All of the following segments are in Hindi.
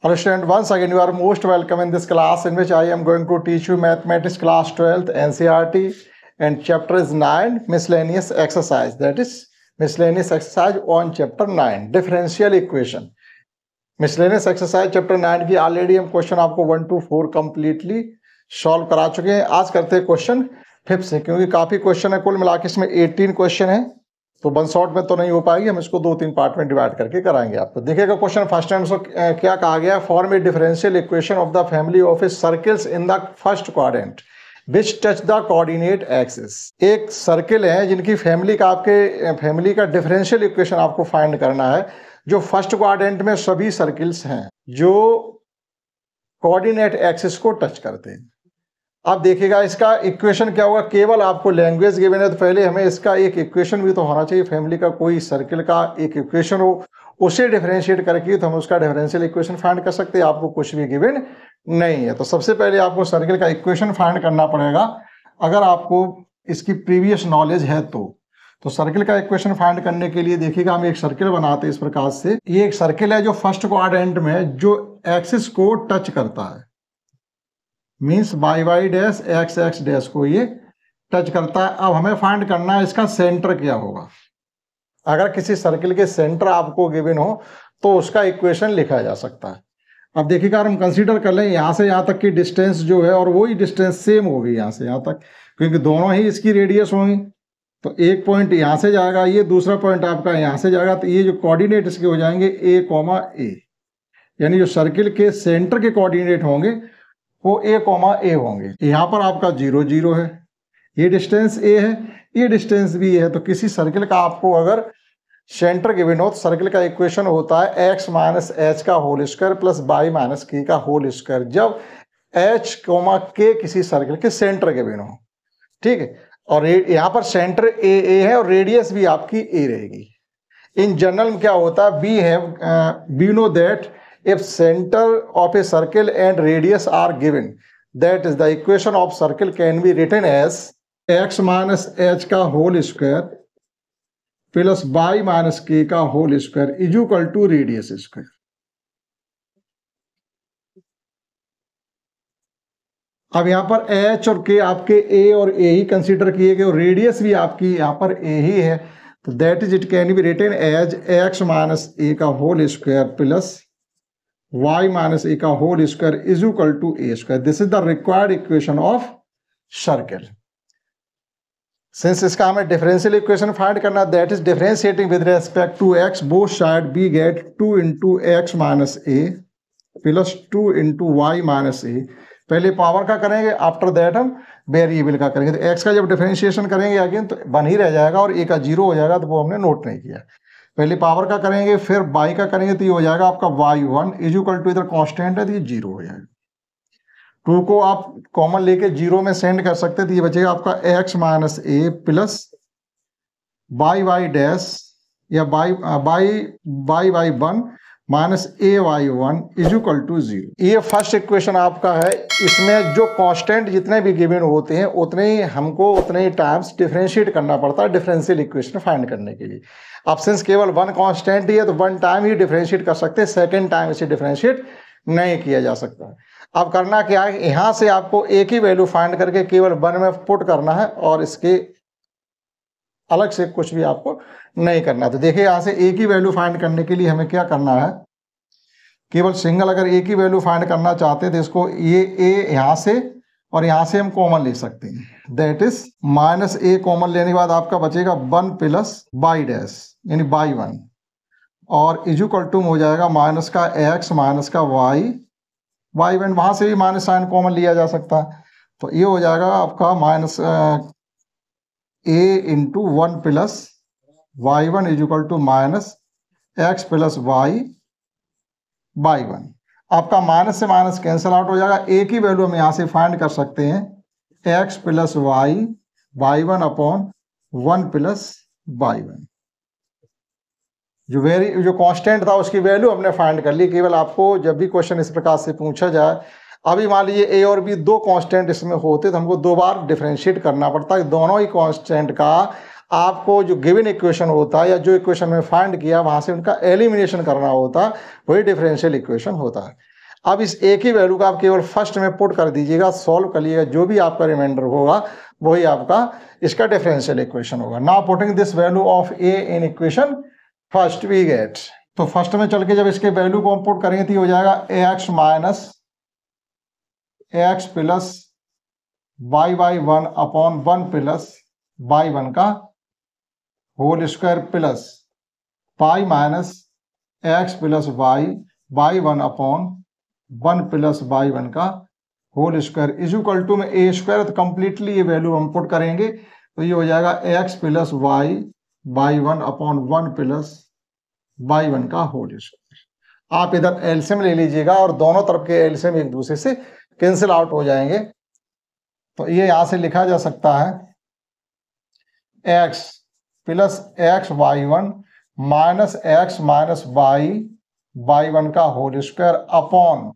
Hello student, once again you are most welcome in this class in which I am going to teach you mathematics class 12th NCERT and chapter is 9 miscellaneous exercise, that is miscellaneous exercise on chapter 9 differential equation. miscellaneous exercise chapter 9 की ऑलरेडी हम क्वेश्चन आपको 1 to 4 कंप्लीटली सॉल्व करा चुके हैं। आज करते हैं क्वेश्चन 5 से, क्योंकि काफी क्वेश्चन है, कुल मिलाकर इसमें 18 क्वेश्चन है तो वन शॉट में तो नहीं हो पाएगी, हम इसको 2-3 पार्ट में डिवाइड करके कराएंगे आपको। देखिएगा क्वेश्चन फर्स्ट टाइम सो क्या कहा गया, form A differential equation of the family of A circles in the first quadrant which touch the coordinate axis. एक सर्किल है जिनकी फैमिली का आपके फैमिली का डिफरेंशियल इक्वेशन आपको फाइंड करना है, जो फर्स्ट क्वाड्रेंट में सभी सर्किल्स हैं जो कोऑर्डिनेट एक्सिस को टच करते हैं। अब देखिएगा इसका इक्वेशन क्या होगा, केवल आपको लैंग्वेज गिवन है तो पहले हमें इसका एक इक्वेशन भी तो होना चाहिए, फैमिली का कोई सर्किल का एक इक्वेशन हो, उसे डिफरेंशिएट करके तो हम उसका डिफरेंशियल इक्वेशन फाइंड कर सकते हैं। आपको कुछ भी गिवन नहीं है तो सबसे पहले आपको सर्किल का इक्वेशन फाइंड करना पड़ेगा। अगर आपको इसकी प्रीवियस नॉलेज है तो सर्किल का इक्वेशन फाइंड करने के लिए देखिएगा हम एक सर्किल बनाते हैं इस प्रकार से। ये एक सर्किल है जो फर्स्ट क्वाड्रेंट में जो एक्सिस को टच करता है, means y dash x dash को ये टच करता है। अब हमें फाइंड करना है इसका सेंटर क्या होगा। अगर किसी सर्किल के सेंटर आपको गिवन हो तो उसका इक्वेशन लिखा जा सकता है। अब देखिएगा हम कंसीडर कर लें यहाँ से यहाँ तक की डिस्टेंस जो है और वही डिस्टेंस सेम होगी यहाँ से यहाँ तक, क्योंकि दोनों ही इसकी रेडियस होंगी। तो एक पॉइंट यहाँ से जाएगा, ये दूसरा पॉइंट आपका यहाँ से जाएगा, तो ये जो कोऑर्डिनेट इसके हो जाएंगे a, यानी जो सर्किल के सेंटर के कोऑर्डिनेट होंगे वो a, होंगे। यहाँ पर आपका 0, 0 है, ये डिस्टेंस a है, ये डिस्टेंस b है। तो किसी सर्किल का आपको अगर सेंटर गिवन हो तो सर्किल का इक्वेशन होता है x माइनस एच का whole square plus y minus K का होल स्क्वायर, जब h, k किसी सर्किल के सेंटर गिवन हो। ठीक है, और यहाँ पर सेंटर a है और रेडियस भी आपकी a रहेगी। इन जनरल में क्या होता है, we know that if center of a circle and radius are given, that is the equation of circle can be written as x minus h का whole square plus y minus k का whole square is equal to radius square। अब यहाँ पर h और k आपके a और a ही कंसीडर किए गए और रेडियस भी आपकी यहाँ पर a ही है, तो that is it can be written as x minus a का whole square plus y minus a का whole square is equal to a square. This is the required equation of circle. Since इसका हमें डिफरेंशियल इक्वेशन फाइंड करना, that is differentiating with respect to x both side we get 2 into X minus a plus 2 into Y minus a। पहले पावर का करेंगे, आफ्टर दैट हम वेरिएबल का करेंगे। तो x का जब डिफरेंशिएशन करेंगे अगेन तो 1 ही रह जाएगा और a का 0 हो जाएगा, तो वो हमने नोट नहीं किया। पहले पावर का करेंगे फिर y का करेंगे तो ये हो जाएगा आपका y1 इज इक्वल टू, इधर कांस्टेंट है तो ये 0 हो जाएगा। 2 को आप कॉमन लेके 0 में सेंड कर सकते हैं तो ये बचेगा आपका x minus a plus y dash या y1 minus ay1 is equal to 0। ये फर्स्ट इक्वेशन आपका है। इसमें जो कांस्टेंट जितने भी गिवन होते हैं उतने ही हमको उतने ही टाइम्स डिफरेंशिएट करना पड़ता है डिफरेंशियल इक्वेशन फाइंड करने के लिए। अब सिंस केवल 1 कांस्टेंट ही है तो 1 टाइम ही डिफरेंशिएट कर सकते हैं, सेकेंड टाइम इसे डिफरेंशिएट नहीं किया जा सकता। अब करना क्या है, यहाँ से आपको एक ही वैल्यू फाइंड करके केवल 1 में पुट करना है और इसके अलग से कुछ भी आपको नहीं करना। तो देखिए यहाँ से एक ही वैल्यू फाइंड करने के लिए हमें क्या करना है, केवल सिंगल अगर एक ही वैल्यू फाइंड करना चाहते हैं तो इसको ये a यहाँ से और यहाँ से हम कॉमन ले सकते हैं, that is minus a common लेने के बाद आपका बचेगा 1 प्लस y डैश यानी y1 और इज इक्वल टू हो जाएगा माइनस का x माइनस का y1, वहां से भी माइनस साइन कॉमन लिया जा सकता है। तो ये हो जाएगा आपका minus a into 1 plus y1 is equal to minus x plus y1। आपका माइनस से माइनस कैंसिल आउट हो जाएगा, एक ही वैल्यू हम यहाँ से फाइंड कर सकते हैं x plus y1 upon 1 plus y1। जो कांस्टेंट था उसकी वैल्यू हमने फाइंड कर ली। केवल आपको जब भी क्वेश्चन इस प्रकार से पूछा जाए, अभी मान लीजिए a और b 2 कांस्टेंट इसमें होते तो हमको 2 बार डिफरेंशिएट करना पड़ता है। दोनों ही कांस्टेंट का आपको जो गिवन इक्वेशन होता है या जो इक्वेशन में फाइंड किया वहां से उनका एलिमिनेशन करना होता है, वही डिफरेंशियल इक्वेशन होता है। अब इस एक ही वैल्यू का आप केवल फर्स्ट में पुट कर दीजिएगा, सॉल्व कर लीजिएगा, जो भी आपका रिमाइंडर होगा वही आपका इसका डिफरेंशियल इक्वेशन होगा। Now putting this value of A in equation first we get, तो फर्स्ट में चल के जब इसके वैल्यू को हम पुट करेंगे तो हो जाएगा ax minus X plus Y by 1 upon 1 plus by 1 का whole square plus pi minus X plus Y by 1 upon 1 plus by 1 का whole square is equal to में ए स्क्वायर। तो कंप्लीटली ये वैल्यू हम पुट करेंगे तो ये हो जाएगा X plus Y by 1 upon 1 plus by 1 का होल स्क्वायर। आप इधर एलसीएम ले लीजिएगा और दोनों तरफ के एलसीएम एक दूसरे से कैंसिल आउट हो जाएंगे। तो ये यहां से लिखा जा सकता है X plus X Y 1 minus x minus Y by 1 का होल स्क्वायर अपॉन,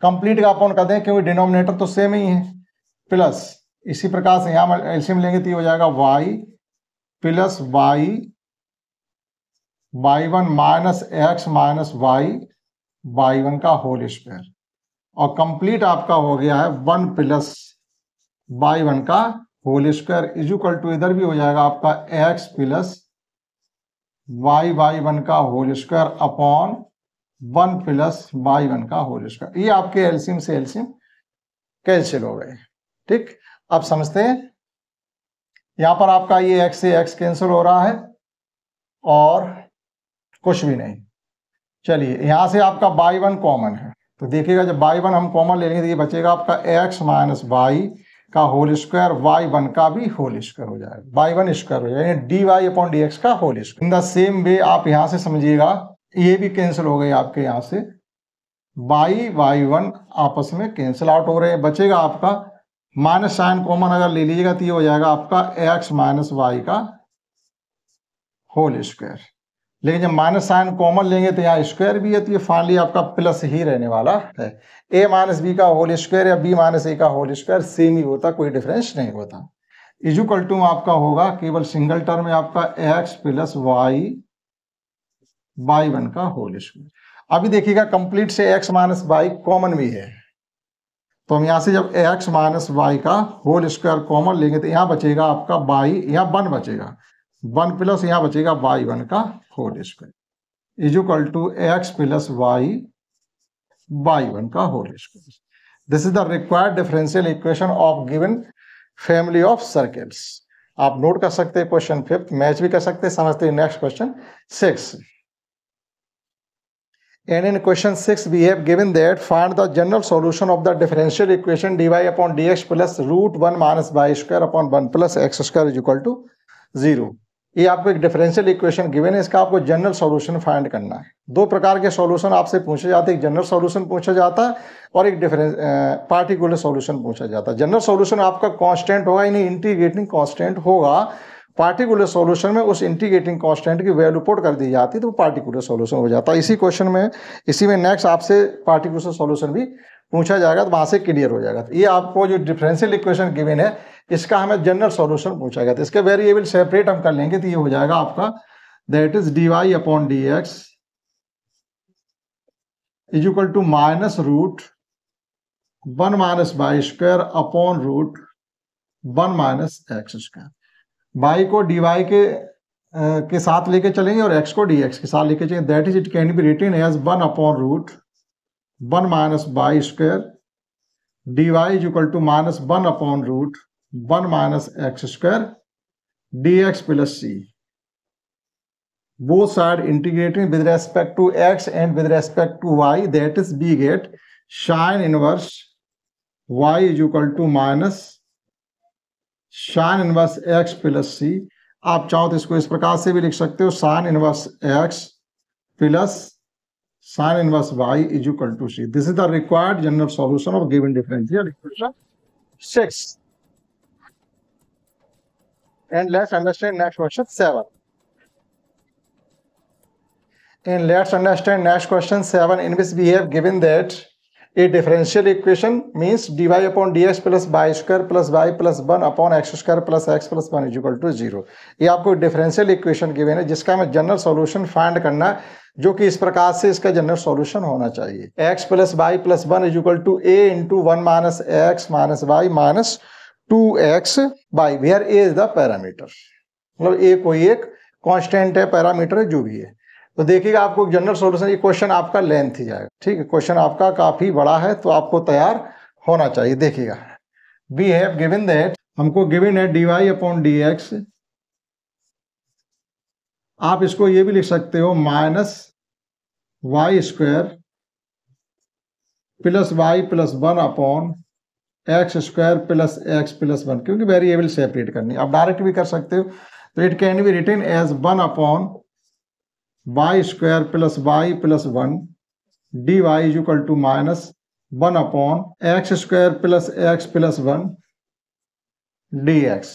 कंप्लीट का अपॉन कर दें क्योंकि डिनोमिनेटर तो सेम ही है, प्लस इसी प्रकार से यहां एलसीएम लेंगे तो ये हो जाएगा Y plus Y by 1 minus x minus Y by 1 का होल स्क्वायर, और कंप्लीट आपका हो गया है 1 प्लस बाई 1 का whole square is equal to इधर भी हो जाएगा आपका एक्स प्लस वाई बाई 1 का whole square upon 1 plus by 1 का होल स्क्वायर। ये आपके एलसीएम से एलसीएम कैंसिल हो गए। ठीक, अब समझते हैं, यहां पर आपका ये एक्स से एक्स कैंसिल हो रहा है और कुछ भी नहीं। चलिए यहां से आपका बाई 1 कॉमन है, तो देखिएगा जब बाई 1 हम कॉमन ले लेंगे तो ये बचेगा आपका एक्स माइनस वाई का होल स्क्वायर, वाई 1 का भी होल स्क्वायर हो जाएगा, बाई 1 स्क्वायर हो जाएगा, D Y upon D X का whole square. In the same way आप यहां से समझिएगा, ये भी कैंसिल हो गए आपके यहां से, बाई वाई 1 आपस में कैंसिल आउट हो रहे हैं, बचेगा आपका माइनस साइन कॉमन अगर ले लीजिएगा तो ये हो जाएगा आपका एक्स माइनस वाई का होल स्क्वायर। लेकिन जब माइनस साइन कॉमन लेंगे तो यहाँ स्क्वायर भी है, तो ये फाइनली आपका प्लस ही रहने वाला है। ए माइनस बी का होल स्क्वायर या बी माइनस ए का होल स्क्वायर सेम ही होता, कोई डिफरेंस नहीं होता। इज इक्वल टू आपका होगा केवल सिंगल टर्म में आपका एक्स प्लस वाई बाई 1 का होल स्क्वायर। अभी देखिएगा कंप्लीट से एक्स माइनस वाई कॉमन भी है, तो हम यहाँ से जब एक्स माइनस वाई का होल स्क्वायर कॉमन लेंगे तो यहाँ बचेगा आपका बाई, यहाँ 1 बचेगा, 1 प्लस यहाँ बचेगा बाई 1 का whole square is equal to X plus Y by 1 का whole square. This is the required differential equation of given family of circles. आप नोट कर सकते हैं क्वेश्चन 5, मैच भी कर सकते हैं। समझते हैं next question 6। And in question 6 we have given that find the general solution of the differential equation dy upon dx plus root 1 minus y square upon 1 plus x square is equal to 0। ये आपको एक डिफरेंशियल इक्वेशन गिवन है, इसका आपको जनरल सॉल्यूशन फाइंड करना है। दो प्रकार के सॉल्यूशन आपसे पूछे जाते हैं, एक जनरल सॉल्यूशन पूछा जाता है और एक पार्टिकुलर सॉल्यूशन पूछा जाता है। जनरल सॉल्यूशन आपका कांस्टेंट होगा, यानी इंटीग्रेटिंग कांस्टेंट होगा। पार्टिकुलर सॉल्यूशन में उस इंटीग्रेटिंग कांस्टेंट की वैल्यू पुट कर दी जाती है तो पार्टिकुलर सॉल्यूशन हो जाता है। इसी क्वेश्चन में, इसी में नेक्स्ट आपसे पार्टिकुलर सॉल्यूशन भी पूछा जाएगा तो वहां से क्लियर हो जाएगा। तो ये आपको जो डिफरेंशियल इक्वेशन गिवन है इसका हमें जनरल सॉल्यूशन पूछा गया, तो इसके वेरिएबल सेपरेट हम कर लेंगे तो ये हो जाएगा आपका that is D Y upon D X is equal to minus root 1 minus Y square upon root 1 minus X square. Y को डी वाई के साथ लेके चलेंगे और एक्स को डी एक्स के साथ लेके चलेंगे, that is it can be written as 1 upon root 1 minus Y square D Y is equal to minus 1 upon root 1 minus x square dx plus c, both side integrating with respect to x and with respect to y, that is we get sin inverse y is equal to minus sin inverse x plus c। आप चाहो तो इसको इस प्रकार से भी लिख सकते हो, sin inverse x plus sin inverse y is equal to c। This is the required general solution of given differential equation 6। And let's understand next question 7. And let's understand next question 7, in which we have given that a differential equation means dy upon dx plus Y square plus Y plus 1 upon X square plus X plus 1 is equal to 0। ये आपको डिफरेंशियल इक्वेशन गिवन है जिसका हमें जनरल सॉल्यूशन फाइंड करना है, जो कि इस प्रकार से इसका जनरल सॉल्यूशन होना चाहिए। x plus Y plus 1 is equal to a into 1 minus x minus Y minus 2x by where a is the parameter, मतलब a कोई एक कांस्टेंट है, पैरामीटर है, जो भी है। तो देखिएगा आपको जनरल सॉल्यूशन, ये क्वेश्चन आपका लेंथ ही जाएगा, ठीक है, क्वेश्चन आपका काफी बड़ा है तो आपको तैयार होना चाहिए। देखिएगा वी हैव गिवन दैट, हमको गिवन है dy अपॉन dx, आप इसको ये भी लिख सकते हो minus Y square plus Y plus 1 upon X square plus X plus 1, क्योंकि वेरिएबल सेपरेट करनी है। आप डायरेक्ट भी कर सकते हो, तो it can be written as 1 upon Y square plus Y plus 1 D Y is equal to minus 1 upon X square plus X plus 1 D X.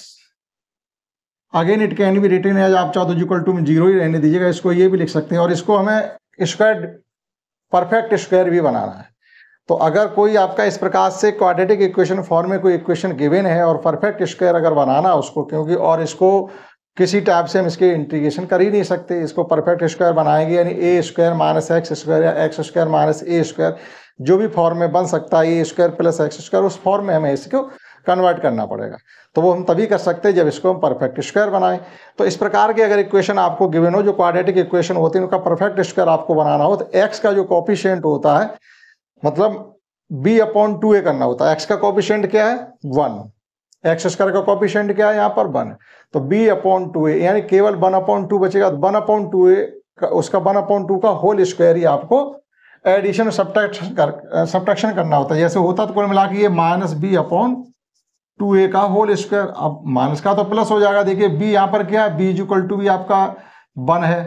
Again it can be written as, आप चाहो तो इक्वल टू में 0 ही रहने दीजिएगा, इसको ये भी लिख सकते हैं, और इसको हमें स्क्वायर परफेक्ट स्क्वायर भी बनाना है। तो अगर कोई आपका इस प्रकार से क्वाड्रेटिक इक्वेशन फॉर्म में कोई इक्वेशन गिवन है और परफेक्ट स्क्वायर अगर बनाना है उसको, क्योंकि और इसको किसी टाइप से हम इसके इंटीग्रेशन कर ही नहीं सकते, इसको परफेक्ट स्क्वायर बनाएंगे, यानी ए स्क्वायर माइनस एक्स स्क्वायर या एक्स स्क्वायर माइनस ए स्क्वायर, जो भी फॉर्म में बन सकता है, ए स्क्वायर प्लस एक्स स्क्वायर, उस फॉर्म में हमें इसको कन्वर्ट करना पड़ेगा। तो वो हम तभी कर सकते हैं जब इसको हम परफेक्ट स्क्वायर बनाएं। तो इस प्रकार के अगर इक्वेशन आपको गिवन हो, जो क्वाड्रेटिक इक्वेशन होती है, उनका परफेक्ट स्क्वायर आपको बनाना हो, तो एक्स का जो कोफिशिएंट होता है, मतलब b अपॉन 2a करना होता है। x का कोफिशिएंट क्या है 1, एक्स स्क्वायर का कोफिशिएंट क्या है यहाँ पर 1, तो b अपॉन 2a, यानी केवल 1 अपॉन 2 बचेगा। 1 अपॉन 2a उसका 1 अपॉन 2 का होल स्क्वायर ही आपको एडिशन सब्ट्रैक्शन करना होता है। जैसे होता तो कुल मिला के ये माइनस b अपॉन 2a का होल स्क्वायर, अब माइनस का तो प्लस हो जाएगा। देखिए b यहाँ पर क्या है, b इक्वल टू भी आपका 1 है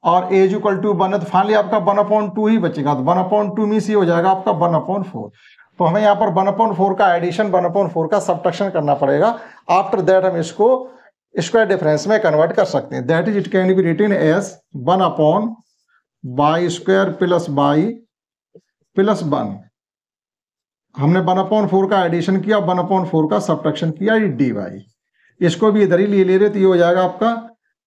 और a इक्वल टू 1 है, तो फाइनली आपका 1 अपॉन 2 ही बचेगा। तो 1 अपॉन 2 मीन्स ये हो जाएगा आपका 1 अपॉन 4। तो हमें यहाँ पर 1 अपॉन 4 का एडिशन, 1 अपॉन 4 का सब्ट्रैक्शन करना पड़ेगा। आफ्टर दैट हम इसको स्क्वायर डिफरेंस में कन्वर्ट कर सकते हैं। That is it can be written as 1 upon Y square plus Y plus 1। हमने 1 अपॉन 4 का एडिशन किया, 1 अपॉन 4 का सब्ट्रैक्शन किया, ये डी वाई। इसको भी इधर ही ले रहे, तो ये हो जाएगा आपका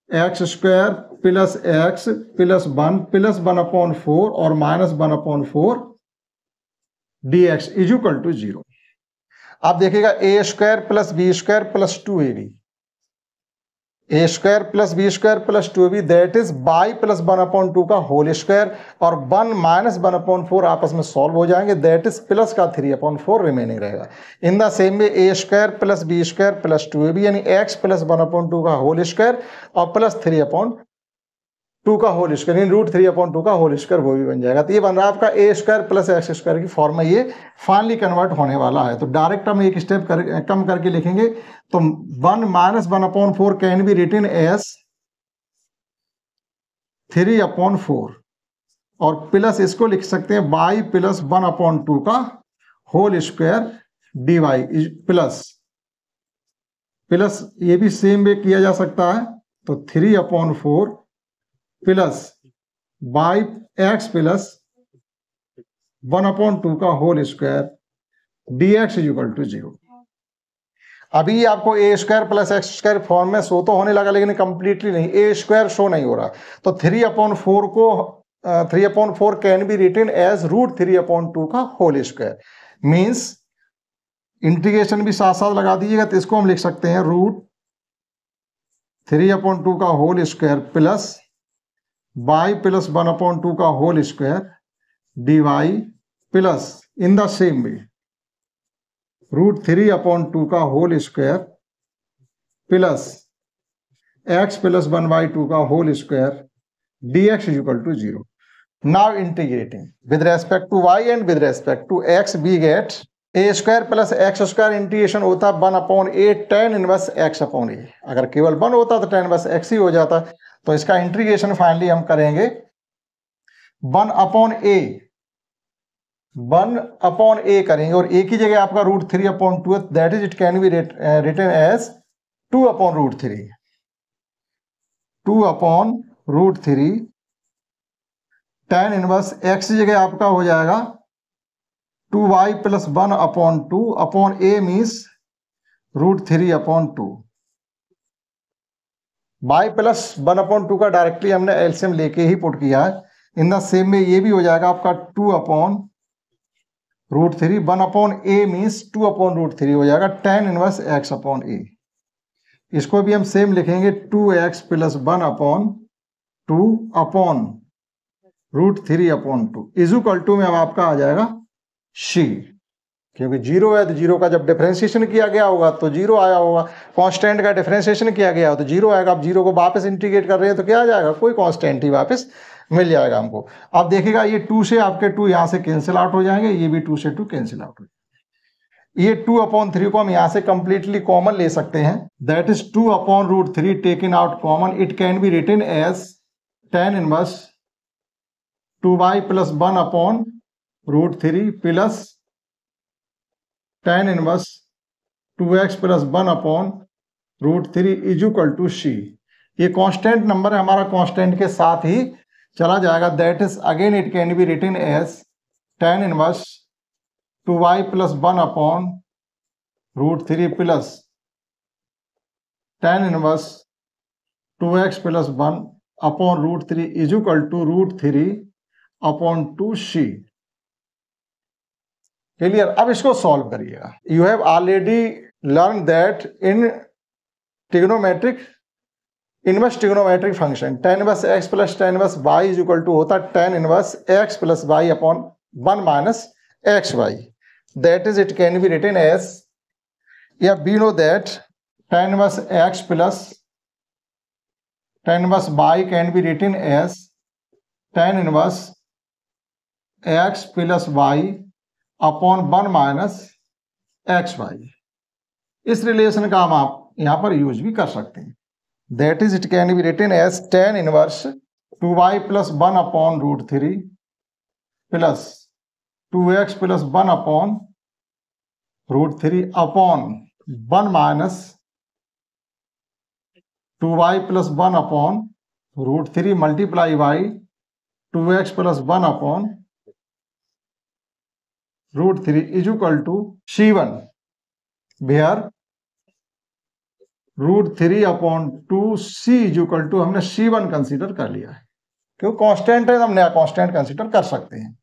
X square plus X plus 1 plus 1 upon 4 और minus 1 upon 4 D X is equal to 0। आप देखिएगा A square plus B square plus 2ab, A square plus B square plus 2ab, that is by plus 1 upon 2 का होल स्क्वायर, और 1 माइनस 1 अपॉन 4 आपस में सॉल्व हो जाएंगे, दैट इज प्लस का 3 अपॉन 4 रिमेनिंग रहेगा। In the same way A square plus B square plus 2ab, यानी एक्स प्लस 1 अपॉन 2 का होल स्क्वायर और प्लस 3 अपॉन 2 का होल स्क्वायर, यानी रूट 3 अपॉन 2 का होल स्क्वायर, वो भी बन जाएगा। तो ये बन रहा है आपका ए स्क्वायर प्लस एक्स स्क्वायर की फॉर्म में ये फाइनली कन्वर्ट होने वाला है। तो डायरेक्ट हम एक स्टेप कम करके लिखेंगे, तो 1 minus 1 upon 4 can be written as 3 upon 4, और प्लस इसको लिख सकते हैं बाई प्लस 1 अपॉन 2 का whole square D Y plus plus, ये भी सेम वे किया जा सकता है, तो 3 upon 4 plus by X plus 1 upon 2 का whole square D X is equal to 0। अभी आपको A square plus X square form में शो तो होने लगा, लेकिन कंप्लीटली नहीं, ए स्क्वायर शो नहीं हो रहा। तो 3 अपॉन 4 को 3 upon 4 can be written as root 3 upon 2 का होल स्क्वायर, मीन्स इंटीग्रेशन भी साथ साथ लगा दीजिएगा, तो इसको हम लिख सकते हैं रूट 3 अपॉन 2 का whole square plus by plus 1 upon 2 का whole square D Y plus in the same way root 3 upon 2 का whole square plus X plus 1/2 का whole square D X is equal to 0। Now integrating with respect to Y and with respect to X, we get A square plus X square integration होता है 1 upon A tan inverse X upon ए। अगर केवल 1 होता तो tan इनवर्स एक्स ही हो जाता। तो इसका इंटीग्रेशन फाइनली हम करेंगे 1 अपॉन ए करेंगे, और ए की जगह आपका root 3 upon 2, that is it can be written as 2 upon root 3, 2 upon root 3 tan inverse X की जगह आपका हो जाएगा 2y plus 1/2 upon a means √3/2। y plus 1/2 का डायरेक्टली हमने एलसीएम लेके ही पुट किया है। इन द सेम में ये भी हो जाएगा आपका 2/√3। 1/a मीन्स 2/√3 हो जाएगा tan इनवर्स x/a। इसको भी हम सेम लिखेंगे 2x plus 1/2 upon √3/2 equal to में अब आपका आ जाएगा c, क्योंकि जीरो है तो जीरो का जब डिफरेंशिएशन किया गया होगा तो जीरो आया होगा, कांस्टेंट का डिफरेंशिएशन किया गया हो तो जीरो आएगा। अब जीरो को वापस इंटीग्रेट कर रहे हैं तो क्या आ जाएगा, कोई कांस्टेंट ही वापस मिल जाएगा हमको। अब देखिएगा ये 2 से आपके 2 यहाँ से कैंसिल आउट हो जाएंगे, ये भी 2 से 2 कैंसिल आउट हो जाएंगे। ये 2/3 को हम यहाँ से कंप्लीटली कॉमन ले सकते हैं, that is 2/√3 taken out common. It can be written as tan inverse 2y plus 1/√3 plus tan inverse 2x plus 1/√3 equal to c। ये कांस्टेंट नंबर है हमारा, कांस्टेंट के साथ ही चला जाएगा, that is again it can be written as tan inverse 2y plus 1/√3 plus tan inverse 2x plus 1/√3 equal to √3/2c। Clear. अब इसको सॉल्व करिएगा। You have already learn that in trigonometric inverse trigonometric function tan inverse x plus tan inverse y is equal to होता है tan inverse x plus y upon 1 minus xy। That is it can be written as, या we know that tan inverse x plus tan inverse y can be written as tan inverse x plus y upon 1 minus xy। इस रिलेशन का हम आप यहां पर यूज भी कर सकते हैं, that is it can be written as tan inverse 2y plus 1/√3 plus 2x plus 1/√3 upon 1 minus 2y plus 1/√3 multiply by 2x plus 1/√3 is equal to c1, where √3/2 c is equal to हमने c1 कंसीडर कर लिया है, क्योंकि कांस्टेंट है तो हम नया कांस्टेंट कंसीडर कर सकते हैं।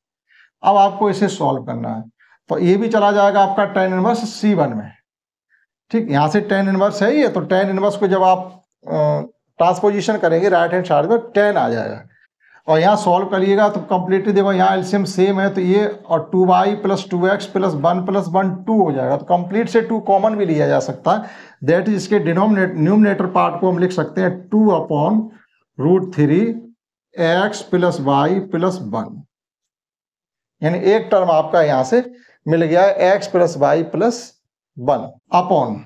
अब आपको इसे सॉल्व करना है, तो ये भी चला जाएगा आपका tan इनवर्स c1 में। ठीक, यहां से tan इनवर्स है ये, तो tan इनवर्स को जब आप ट्रांसपोजिशन करेंगे राइट हैंड साइड में tan आ जाएगा, और यहाँ सॉल्व करिएगा तो कंप्लीटली देखो यहाँ एलसीएम सेम है, तो ये और 2y plus 2x plus 1 plus 1 2 हो जाएगा, तो कंप्लीट से 2 कॉमन भी लिया जा सकता है, दैट इज इसके न्यूमरेटर पार्ट को हम लिख सकते हैं 2/√3 x प्लस y प्लस 1, यानी एक टर्म आपका यहां से मिल गया है x plus y plus 1 upon,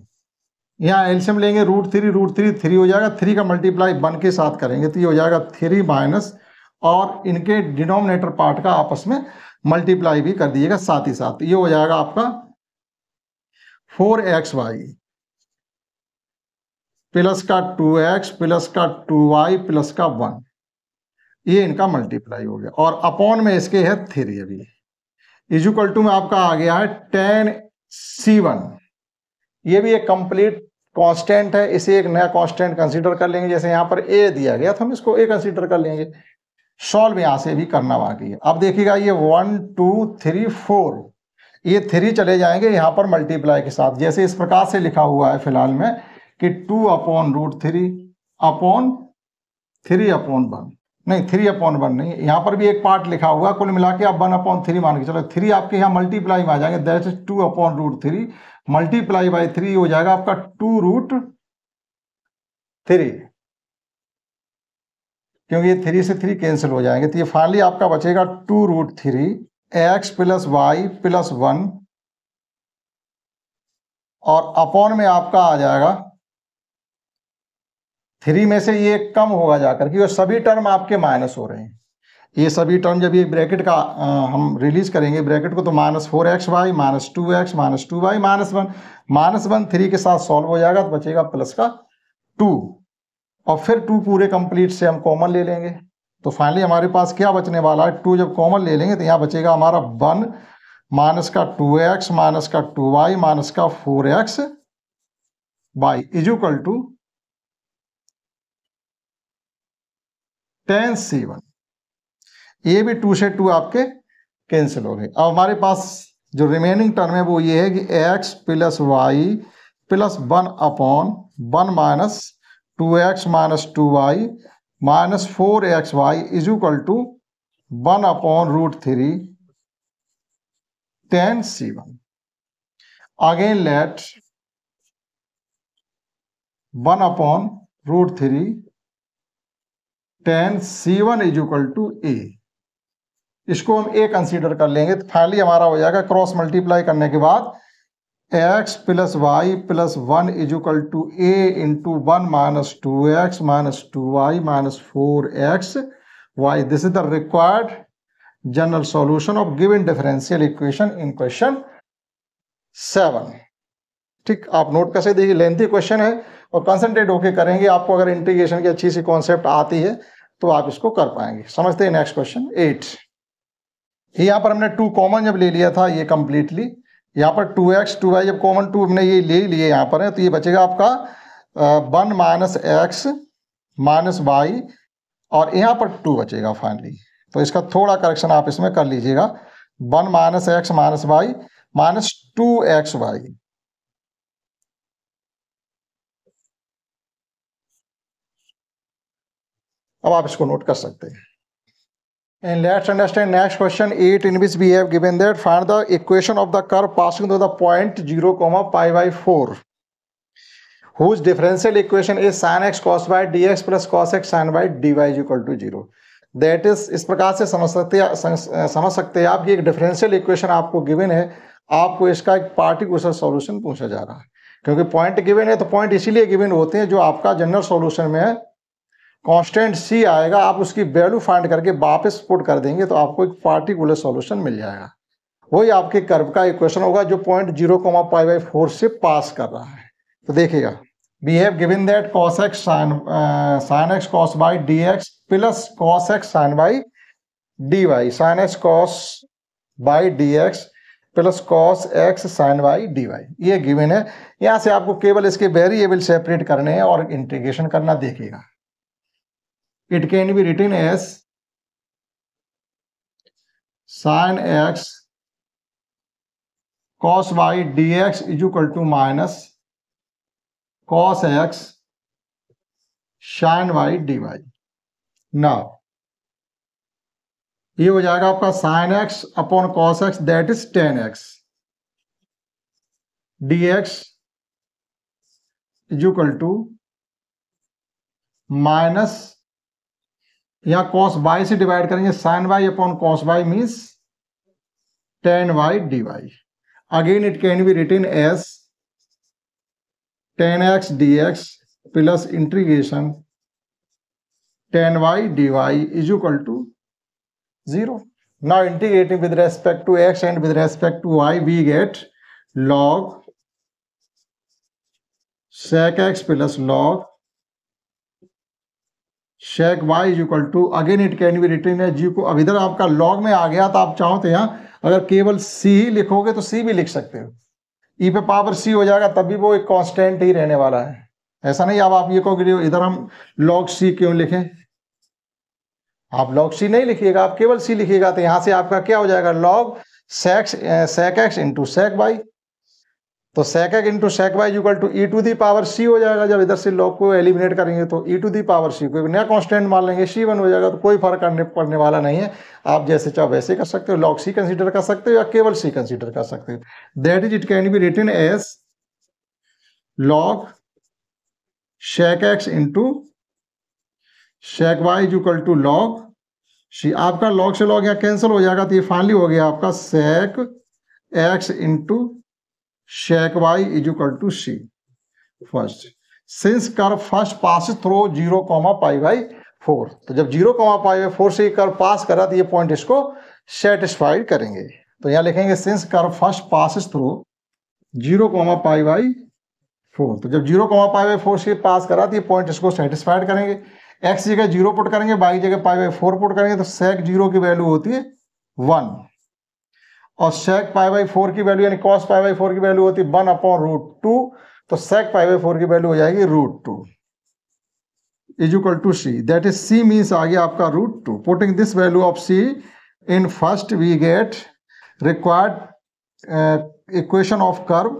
यहाँ एलसीएम लेंगे √3 3 हो जाएगा, 3 का मल्टीप्लाई 1 के साथ करेंगे तो ये हो जाएगा 3 माइनस, और इनके डिनोमिनेटर पार्ट का आपस में मल्टीप्लाई भी कर दीजिएगा साथ ही साथ, ये हो जाएगा आपका 4xy प्लस का 2x प्लस का 2y प्लस का 1, ये इनका मल्टीप्लाई हो गया, और अपॉन में इसके है 3 अभी इजुकल टू में आपका आ गया है tan c1। ये भी एक कंप्लीट कांस्टेंट है, इसे एक नया कांस्टेंट कंसीडर कर लेंगे, जैसे यहाँ पर a दिया गया तो हम इसको a कंसीडर कर लेंगे। सॉल्व यहां से भी करना बाकी है। अब देखिएगा ये 1 2 3 4, ये 3 चले जाएंगे यहाँ पर मल्टीप्लाई के साथ, जैसे इस प्रकार से लिखा हुआ है फिलहाल में कि 2/√3 अपॉन 3/1, नहीं 3/1 नहीं, यहाँ पर भी एक पार्ट लिखा हुआ, कुल मिला के आप 1/3 मान के चलो, 3 आपके यहाँ मल्टीप्लाई में आ जाएंगे, दैट इज 2/√3 मल्टीप्लाई बाई 3 हो जाएगा आपका 2√3, क्योंकि ये 3 से 3 कैंसिल हो जाएंगे, तो ये फाइनली आपका बचेगा 2√3 x प्लस y प्लस 1, और अपॉन में आपका आ जाएगा 3 में से ये कम होगा जाकर, क्योंकि सभी टर्म आपके माइनस हो रहे हैं, ये सभी टर्म जब ये ब्रैकेट का हम रिलीज करेंगे ब्रैकेट को, तो -4xy minus 2x minus 2y -1 3 के साथ सॉल्व हो जाएगा, तो बचेगा प्लस का 2, और फिर 2 पूरे कंप्लीट से हम कॉमन ले लेंगे, तो फाइनली हमारे पास क्या बचने वाला है 2, जब कॉमन ले लेंगे तो यहाँ बचेगा हमारा 1, माइनस का 2x माइनस का 2y माइनस का 4x y is equal to tan c1। ये भी 2 से 2 आपके कैंसिल हो गए। अब हमारे पास जो रिमेनिंग टर्म है वो ये है कि x plus Y plus 1/1 minus 2x minus 2y minus 4xy is equal to 1/√3 tan c1। Again let 1/√3 tan c1 is equal to a। इसको हम a कंसीडर कर लेंगे तो फाइनली हमारा हो जाएगा क्रॉस मल्टीप्लाई करने के बाद x plus Y plus 1 is equal to a into 1 minus 2x minus 2y minus 4x y। This is the required general solution of given differential equation in question 7। ठीक, आप नोट कैसे देखिए, लेंथी क्वेश्चन है और कंसंट्रेट होके करेंगे। आपको अगर इंटीग्रेशन की अच्छी सी कॉन्सेप्ट आती है तो आप इसको कर पाएंगे। समझते हैं नेक्स्ट क्वेश्चन 8। यहाँ पर हमने 2 कॉमन जब ले लिया था ये कंप्लीटली, यहाँ पर 2x 2y जब कॉमन 2 हमने ये ले लिए यहाँ पर है तो ये बचेगा आपका 1 माइनस एक्स माइनस वाई और यहाँ पर 2 बचेगा फाइनली। तो इसका थोड़ा करेक्शन आप इसमें कर लीजिएगा, 1 minus x minus Y minus 2xy। अब आप इसको नोट कर सकते हैं। And let's understand next question 8 in which we have given that find the equation of the curve passing through the point 0, pi by 4 whose differential equation is sin x cos y dx plus cos x sin y dy is equal to 0। That is, इस प्रकार से समझ सकते हैं आप कि एक डिफरेंशियल इक्वेशन आपको गिवन है, आपको इसका एक पार्टिकुलर सॉल्यूशन पूछा जा रहा है। क्योंकि पॉइंट गिवन है तो पॉइंट इसीलिए गिवन होते हैं जो आपका जनरल सॉल्यूशन में है कांस्टेंट c आएगा, आप उसकी वैल्यू फाइंड करके वापस पुट कर देंगे तो आपको एक पार्टिकुलर सॉल्यूशन मिल जाएगा। वही आपके कर्व का इक्वेशन होगा जो पॉइंट 0, पाई बाई 4 से पास कर रहा है। तो देखिएगा, we have given that cos x sin x cos y dx plus cos x sin y dy, sin x cos y dx plus cos x sin y dy ये गिवन है। यहाँ से आपको केवल इसके वेरिएबल सेपरेट करने हैं और इंटीग्रेशन करना। देखिएगा, it can be written as sin x cos y dx is equal to minus cos x sin y dy। now ये हो जाएगा आपका sin x upon cos x that is tan x dx is equal to minus या cos y से डिवाइड करेंगे sin y upon cos y means tan y dy। Again it can be written as tan x dx plus integration tan y dy is equal to 0। Now integrating with respect to x and with respect to y we get log sec x plus log sec y is equal to, again it can be written है जी को। अब इधर आपका लॉग में आ गया तो आप चाहो तो यहाँ अगर केवल सी ही लिखोगे तो सी भी लिख सकते हो, ई पे पावर सी हो जाएगा, तब भी वो एक कांस्टेंट ही रहने वाला है। ऐसा नहीं अब आप ये कहोगे इधर हम लॉग सी क्यों लिखें, आप लॉग सी नहीं लिखिएगा, आप केवल सी लिखिएगा तो यहाँ से आपका क्या हो जाएगा log sec x into sec y. तो sec x into sec y equal to e to the power c हो जाएगा। जब इधर से लॉग को एलिमिनेट करेंगे तो ई टू दी पावर c को नया कांस्टेंट मान लेंगे c1 हो जाएगा। तो कोई फर्क पड़ने वाला नहीं है, आप जैसे चाहो वैसे कर सकते हो, लॉग c कंसीडर कर सकते हो या केवल c कंसीडर कर सकते हो। That is it can be written as log sec x into sec y equal to log c। आपका लॉग से लॉग यहाँ कैंसिल हो जाएगा तो ये फाइनली हो गया आपका sec x into sec y is equal to c। First, since curve first pass through 0, pi by 4, तो जब 0, पाई बाई 4 से कर्व पास करा तो ये पॉइंट इसको सेटिस्फाइड करेंगे। तो यहाँ लिखेंगे since curve first pass through 0, pi by 4, तो जब 0, पाई बाई 4 से पास करा तो ये पॉइंट इसको सेटिस्फाइड करेंगे। x जगह 0 पुट करेंगे, y जगह पाई बाई 4 पुट करेंगे तो sec 0 की वैल्यू होती है 1 और sec पाई बाई 4 की वैल्यू यानी cos पाई बाई 4 की वैल्यू होती है 1/√2, तो sec पाई बाई 4 की वैल्यू हो जाएगी √2 is equal to c, that is c means आ गया आपका √2. Putting this value of c in first we get required equation of curve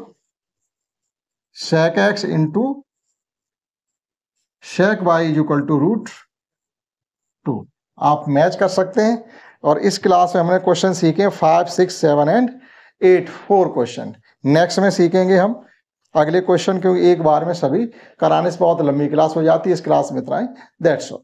sec x into sec y is equal to √2. आप मैच कर सकते हैं. और इस क्लास में हमने क्वेश्चन सीखे 5, 6, 7 एंड 8, 4 क्वेश्चन. नेक्स्ट में सीखेंगे हम अगले क्वेश्चन, क्योंकि एक बार में सभी कराने से बहुत लंबी क्लास हो जाती है. इस क्लास में इतना ही. That's all.